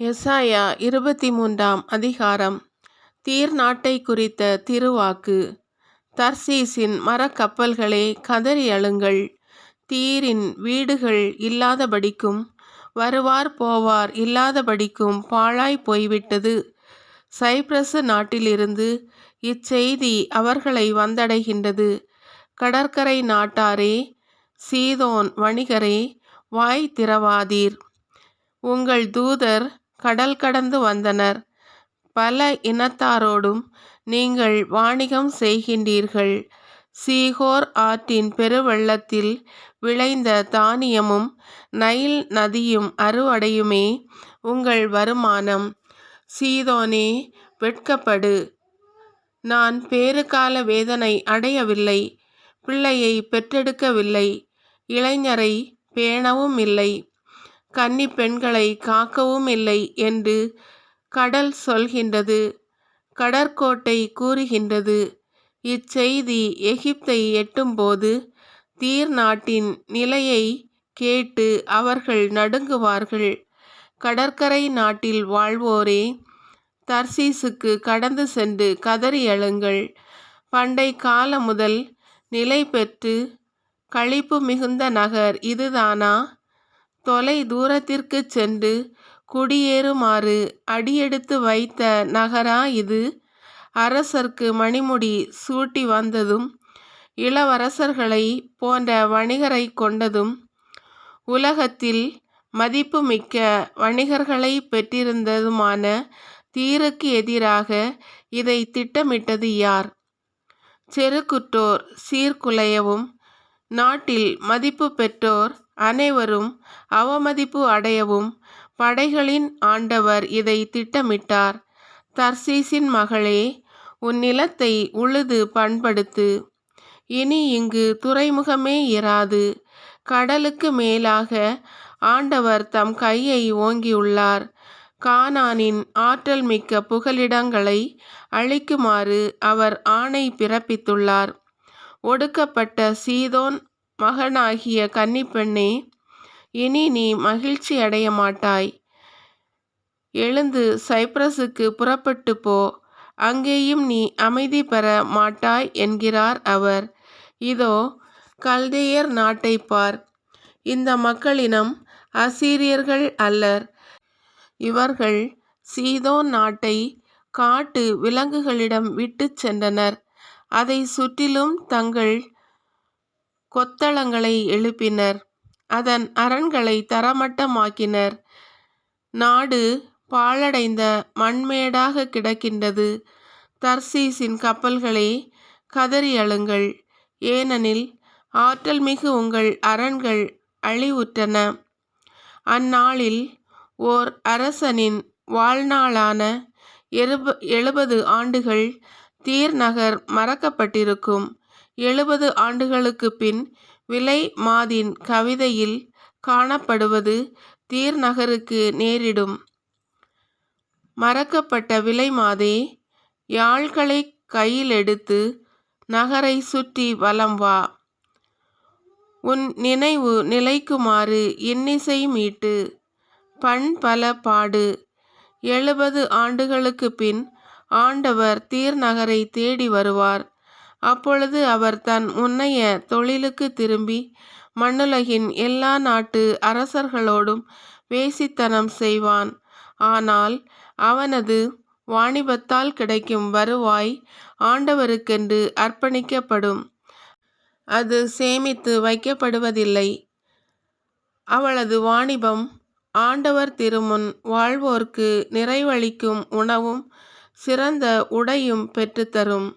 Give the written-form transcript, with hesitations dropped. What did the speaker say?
எசாயா 23ஆம் அதிகாரம். தீர் நாட்டை குறித்த திருவாக்கு. தர்சீசின் மரக்கப்பல்களே, கதறி அழுங்கள். தீரின் வீடுகள் இல்லாதபடிக்கும் வருவார் போவார் இல்லாதபடிக்கும் பாழாய் போய்விட்டது. சைப்ரசு நாட்டிலிருந்து இச்செய்தி அவர்களை வந்தடைகின்றது. கடற்கரை நாட்டாரே, சீதோன் வணிகரே, வாய் திறவாதீர். உங்கள் தூதர் கடல் கடந்து வந்தனர். பல இனத்தாரோடும் நீங்கள் வாணிகம் செய்கின்றீர்கள். சீகோர் ஆற்றின் பெருவெள்ளத்தில் விளைந்த தானியமும் நைல் நதியும் அறுவடையுமே உங்கள் வருமானம். சீதோனே, வெட்கப்படு. நான் பேறுகால வேதனை அடையவில்லை, பிள்ளையை பெற்றெடுக்கவில்லை, இளைஞரை பேணவும் இல்லை, கன்னி பெண்களை காக்கவும் இல்லை என்று கடல் சொல்கின்றது. கடற்கோட்டை கூறுகின்றது. இச்செய்தி எகிப்தை எட்டும்போது தீர் நாட்டின் நிலையை கேட்டு அவர்கள் நடுங்குவார்கள். கடற்கரை நாட்டில் வாழ்வோரே, தர்சீசுக்கு கடந்து சென்று கதறி அழுங்கள். பண்டை காலம் முதல் நிலை பெற்று களிப்பு மிகுந்த நகர் இதுதானா? தொலை தூரத்திற்கு சென்று குடியேறுமாறு அடியெடுத்து வைத்த நகரா இது? அரசர்க்கு மணிமுடி சூட்டி வந்ததும் இளவரசர்களை போன்ற வணிகரை கொண்டதும் உலகத்தில் மதிப்புமிக்க வணிகர்களை பெற்றிருந்ததுமான தீருக்கு எதிராக இதை திட்டமிட்டது யார்? செருக்குற்றோர் சீர்குலையவும் நாட்டில் மதிப்பு பெற்றோர் அனைவரும் அவமதிப்பு அடையவும் படைகளின் ஆண்டவர் இதை திட்டமிட்டார். தர்சீசின் மகளே, உன் நிலத்தை உழுது பண்படுத்து. இனி இங்கு துறைமுகமே இராது. கடலுக்கு மேலாக ஆண்டவர் தம் கையை ஓங்கியுள்ளார். கானானின் ஆற்றல் மிக்க புகலிடங்களை அழிக்குமாறு அவர் ஆணை பிறப்பித்துள்ளார். ஒடுக்கப்பட்ட சீதோன் மகனாகிய கன்னிப்பெண்ணே, இனி நீ மகிழ்ச்சி அடைய மாட்டாய். எழுந்து சைப்ரசுக்கு புறப்பட்டு போ, அங்கேயும் நீ அமைதி பெற மாட்டாய் என்கிறார் அவர். இதோ, கல்தேயர் நாட்டை பார். இந்த மக்களினம் அசீரியர்கள் அல்லர். இவர்கள் சீதோன் நாட்டை காட்டு விலங்குகளிடம் விட்டுச் சென்றனர். அதை சுற்றிலும் தங்கள் கொத்தளங்களை எழுப்பினர். அதன் அரண்களை தரமட்டமாக்கினர். நாடு பாழடைந்த மண்மேடாக கிடக்கின்றது. தர்சீசின் கப்பல்களே, கதறி அழுங்கள். ஏனெனில் ஆற்றல் மிகு உங்கள் அரண்கள் அழிவுற்றன. அந்நாளில் ஓர் அரசனின் வாழ்நாளான 70 ஆண்டுகள் தீர் நகர் மறக்கப்பட்டிருக்கும். 70 ஆண்டுகளுக்கு பின் விலை மாதின் கவிதையில் காணப்படுவது தீர் நகருக்கு நேரிடும். மறக்கப்பட்ட விலை மாதே, யாழ்களை கையில் எடுத்து நகரை சுற்றி வலம் வா. உன் நினைவு நிலைக்குமாறு இன்னிசை மீட்டு பண் பல பாடு. 70 ஆண்டுகளுக்கு பின் ஆண்டவர் தீர் நகரை தேடி வருவார். அப்பொழுது அவர் தன் முன்னைய தொழிலுக்கு திரும்பி மண்ணுலகின் எல்லா நாட்டு அரசர்களோடும் வேசித்தனம் செய்வான். ஆனால் அவனது வாணிபத்தால் கிடைக்கும் வருவாய் ஆண்டவருக்கென்று அர்ப்பணிக்கப்படும். அது சேமித்து வைக்கப்படுவதில்லை. அவளது வாணிபம் ஆண்டவர் திருமுன் வாழ்வோர்க்கு நிறைவளிக்கும் உணவும் சிறந்த உடையும் பெற்றுத்தரும்.